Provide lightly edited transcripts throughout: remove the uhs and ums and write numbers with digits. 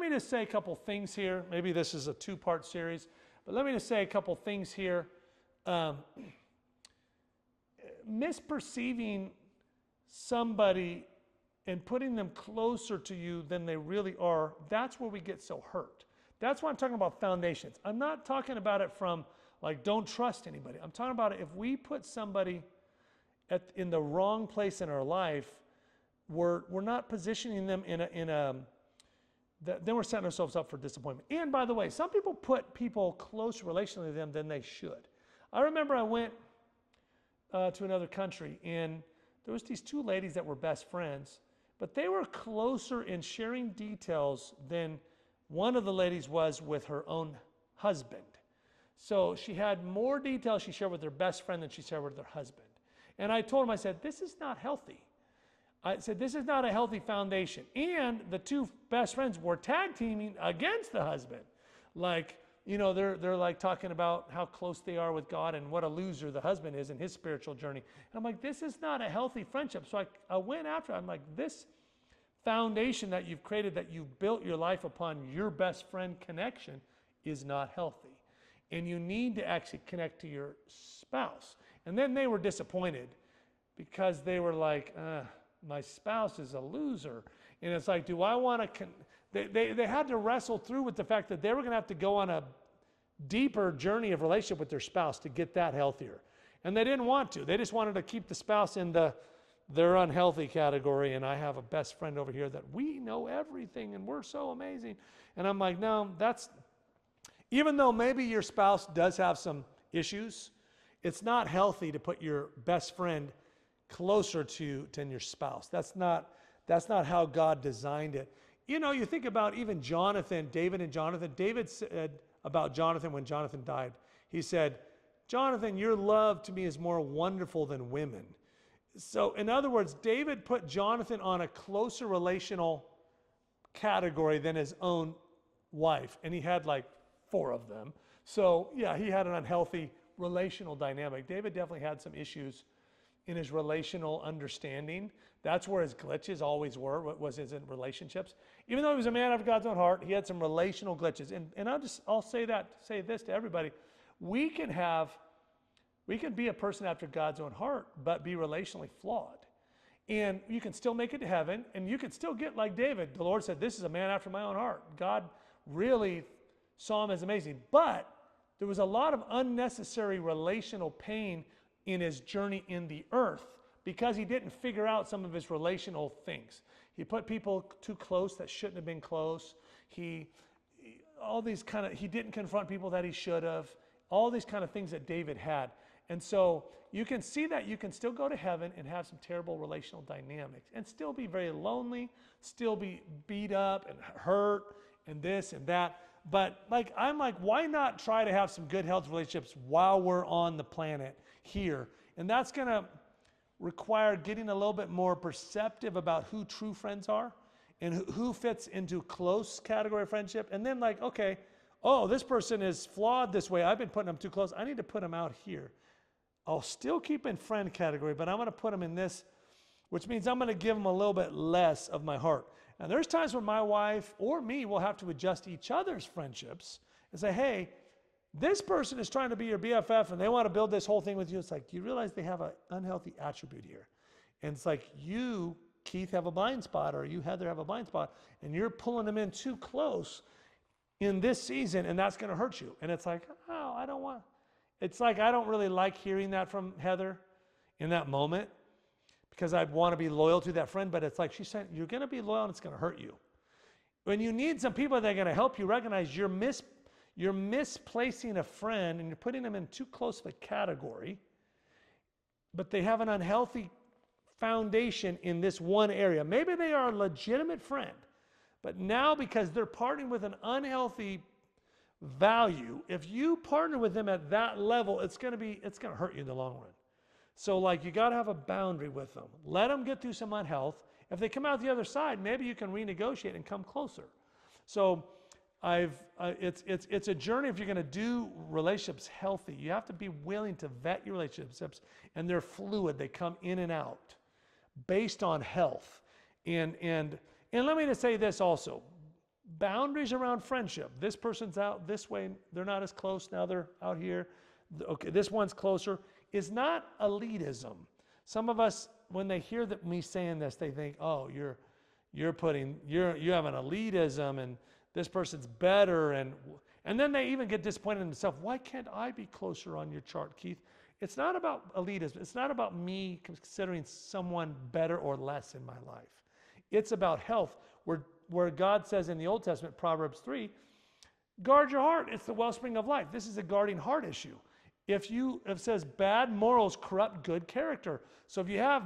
me just say a couple things here. Maybe this is a two-part series, but let me just say a couple things here. Misperceiving somebody and putting them closer to you than they really are, that's where we get so hurt. That's why I'm talking about foundations. I'm not talking about it from like don't trust anybody. I'm talking about it if we put somebody in the wrong place in our life, we're not positioning them then we're setting ourselves up for disappointment. And by the way, some people put people closer relationally to them than they should. I remember I went to another country, and there was these two ladies that were best friends, but they were closer in sharing details than one of the ladies was with her own husband. So she had more details she shared with her best friend than she shared with her husband. And I told him, I said, this is not healthy. I said, this is not a healthy foundation. And the two best friends were tag teaming against the husband. Like, you know, they're like talking about how close they are with God and what a loser the husband is in his spiritual journey. And I'm like, this is not a healthy friendship. So I went after it. I'm like, this foundation that you've created, that you've built your life upon your best friend connection is not healthy. And you need to actually connect to your spouse. And then they were disappointed because they were like, my spouse is a loser. And it's like, do I want to, they had to wrestle through with the fact that they were going to have to go on a deeper journey of relationship with their spouse to get that healthier. And they didn't want to. They just wanted to keep the spouse in their unhealthy category. And I have a best friend over here that we know everything and we're so amazing. And I'm like, no, even though maybe your spouse does have some issues, it's not healthy to put your best friend closer than your spouse. That's not how God designed it. You know, you think about even Jonathan, David and Jonathan. David said about Jonathan when Jonathan died, he said, Jonathan, your love to me is more wonderful than women. So in other words, David put Jonathan on a closer relational category than his own wife. And he had like 4 of them. So yeah, he had an unhealthy relational dynamic. David definitely had some issues in his relational understanding. That's where his glitches always were, was his in relationships. Even though he was a man after God's own heart, he had some relational glitches. And I'll say this to everybody. We can be a person after God's own heart, but be relationally flawed. And you can still make it to heaven, and you can still get like David. The Lord said, this is a man after my own heart. God really saw him as amazing. But there was a lot of unnecessary relational pain in his journey in the earth because he didn't figure out some of his relational things. He put people too close that shouldn't have been close. He didn't confront people that he should have. All these kind of things that David had. And so you can see that you can still go to heaven and have some terrible relational dynamics and still be very lonely, still be beat up and hurt and this and that. But I'm like, why not try to have some good health relationships while we're on the planet here? And that's going to require getting a little bit more perceptive about who true friends are and who fits into close category of friendship. And then like, okay, this person is flawed this way. I've been putting them too close. I need to put them out here. I'll still keep in friend category, but I'm going to put them in this, which means I'm going to give them a little bit less of my heart. And there's times when my wife or me will have to adjust each other's friendships and say, hey, this person is trying to be your BFF and they want to build this whole thing with you. It's like, you realize they have an unhealthy attribute here. And it's like you, Keith, have a blind spot, or you, Heather, have a blind spot, and you're pulling them in too close in this season, and that's going to hurt you. And it's like, I don't really like hearing that from Heather in that moment because I'd want to be loyal to that friend, but it's like she's saying, you're going to be loyal and it's going to hurt you. When you need some people that are going to help you recognize you're misplacing a friend and you're putting them in too close of a category, but they have an unhealthy foundation in this one area. Maybe they are a legitimate friend, but now because they're partnering with an unhealthy value, if you partner with them at that level, it's going to hurt you in the long run. So like you got to have a boundary with them. Let them get through some unhealth. If they come out the other side, maybe you can renegotiate and come closer. So it's a journey. If you're going to do relationships healthy, you have to be willing to vet your relationships, and they're fluid. They come in and out based on health. And let me just say this also. Boundaries around friendship. This person's out this way. They're not as close. Now they're out here. Okay, this one's closer. Is not elitism. Some of us, when they hear that me saying this, they think, oh, you have an elitism and this person's better. And then they even get disappointed in themselves. Why can't I be closer on your chart, Keith? It's not about elitism. It's not about me considering someone better or less in my life. It's about health, where God says in the Old Testament, Proverbs 3, guard your heart. It's the wellspring of life. This is a guarding heart issue. If it says bad morals corrupt good character. So if you have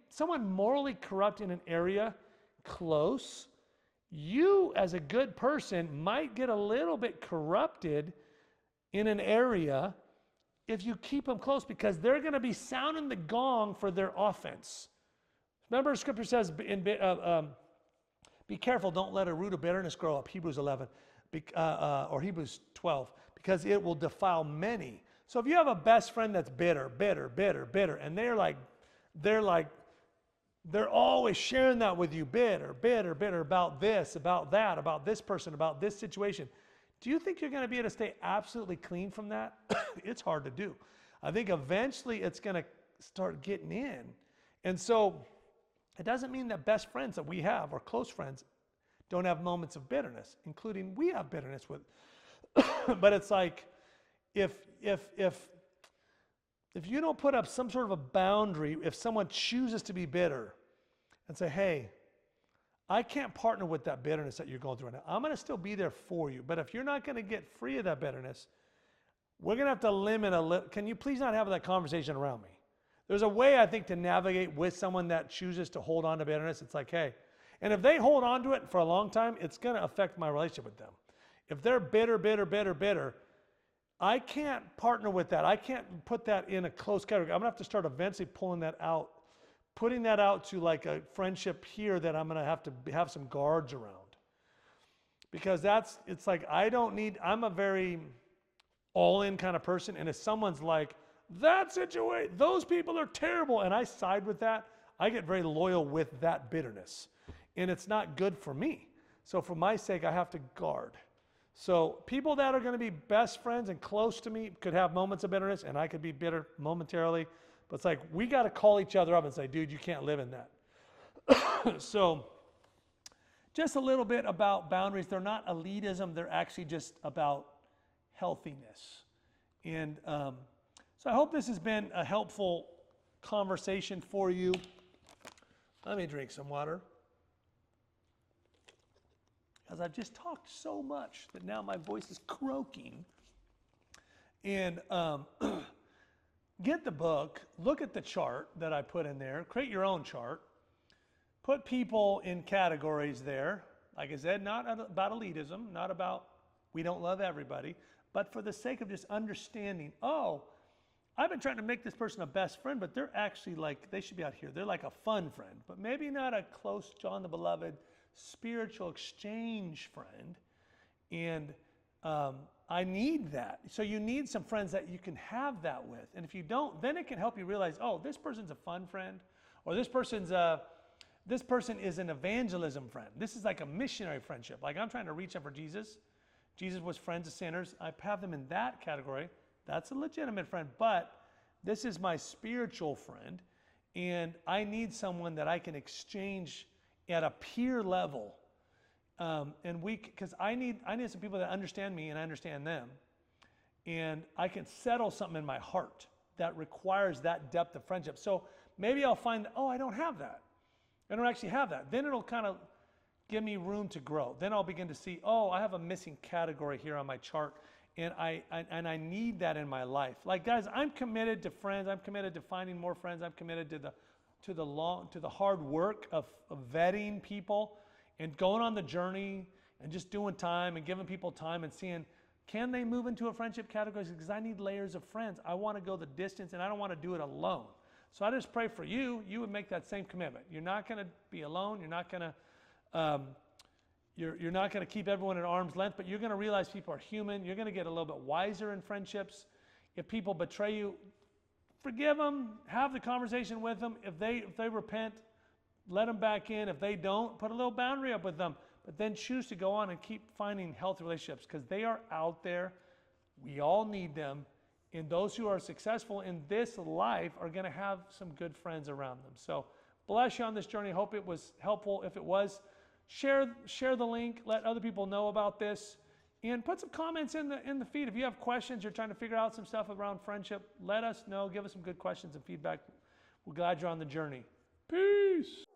someone morally corrupt in an area close, you as a good person might get a little bit corrupted in an area if you keep them close, because they're going to be sounding the gong for their offense. Remember, Scripture says, be careful, don't let a root of bitterness grow up, Hebrews 11, or Hebrews 12, because it will defile many. So if you have a best friend that's bitter, and they're always sharing that with you, bitter about this, about that, about this person, about this situation. Do you think you're going to be able to stay absolutely clean from that? It's hard to do. I think eventually it's going to start getting in. And so it doesn't mean that best friends that we have, or close friends, don't have moments of bitterness, including we have bitterness with. But it's like, if you don't put up some sort of a boundary, if someone chooses to be bitter and say, hey, I can't partner with that bitterness that you're going through right now. I'm going to still be there for you. But if you're not going to get free of that bitterness, we're going to have to limit a little. Can you please not have that conversation around me? There's a way, I think, to navigate with someone that chooses to hold on to bitterness. It's like, hey, and if they hold on to it for a long time, it's going to affect my relationship with them. If they're bitter, I can't partner with that. I can't put that in a close category. I'm going to have to start eventually pulling that out, putting that out to like a friendship here that I'm going to have some guards around. Because it's like, I'm a very all-in kind of person. And if someone's like, that situation, those people are terrible, and I side with that, I get very loyal with that bitterness. And it's not good for me. So for my sake, I have to guard. So people that are going to be best friends and close to me could have moments of bitterness, and I could be bitter momentarily. But it's like, we got to call each other up and say, dude, you can't live in that. So just a little bit about boundaries. They're not elitism. They're actually just about healthiness. And so I hope this has been a helpful conversation for you. Let me drink some water. Because I've just talked so much that now my voice is croaking. And get the book, look at the chart that I put in there, create your own chart, put people in categories there. Like I said, not about elitism, not about we don't love everybody, but for the sake of just understanding, oh, I've been trying to make this person a best friend, but they're actually like, they should be out here. They're like a fun friend, but maybe not a close John the Beloved spiritual exchange friend. And I need that. So you need some friends that you can have that with. And if you don't, then it can help you realize, oh, this person's a fun friend, or this person is an evangelism friend. This is like a missionary friendship. Like, I'm trying to reach out for Jesus. Jesus was friends of sinners. I have them in that category. That's a legitimate friend. But this is my spiritual friend, and I need someone that I can exchange at a peer level. Because I need some people that understand me and I understand them. And I can settle something in my heart that requires that depth of friendship. So maybe I'll find, oh, I don't have that. I don't actually have that. Then it'll kind of give me room to grow. Then I'll begin to see, oh, I have a missing category here on my chart. And I need that in my life. Like, guys, I'm committed to friends. I'm committed to finding more friends. I'm committed to the hard work of vetting people and going on the journey and just doing time and giving people time and seeing, can they move into a friendship category? Because I need layers of friends. I want to go the distance, and I don't want to do it alone. So I just pray for you would make that same commitment. You're not going to be alone. You're not going to you're not going to keep everyone at arm's length, but you're going to realize people are human. You're going to get a little bit wiser in friendships. If people betray you, forgive them. Have the conversation with them. If they repent, let them back in. If they don't, put a little boundary up with them. but then choose to go on and keep finding healthy relationships because they are out there. We all need them. And those who are successful in this life are going to have some good friends around them. So bless you on this journey. Hope it was helpful. If it was, share the link. Let other people know about this. And put some comments in the feed. If you have questions, you're trying to figure out some stuff around friendship, let us know. Give us some good questions and feedback. We're glad you're on the journey. Peace.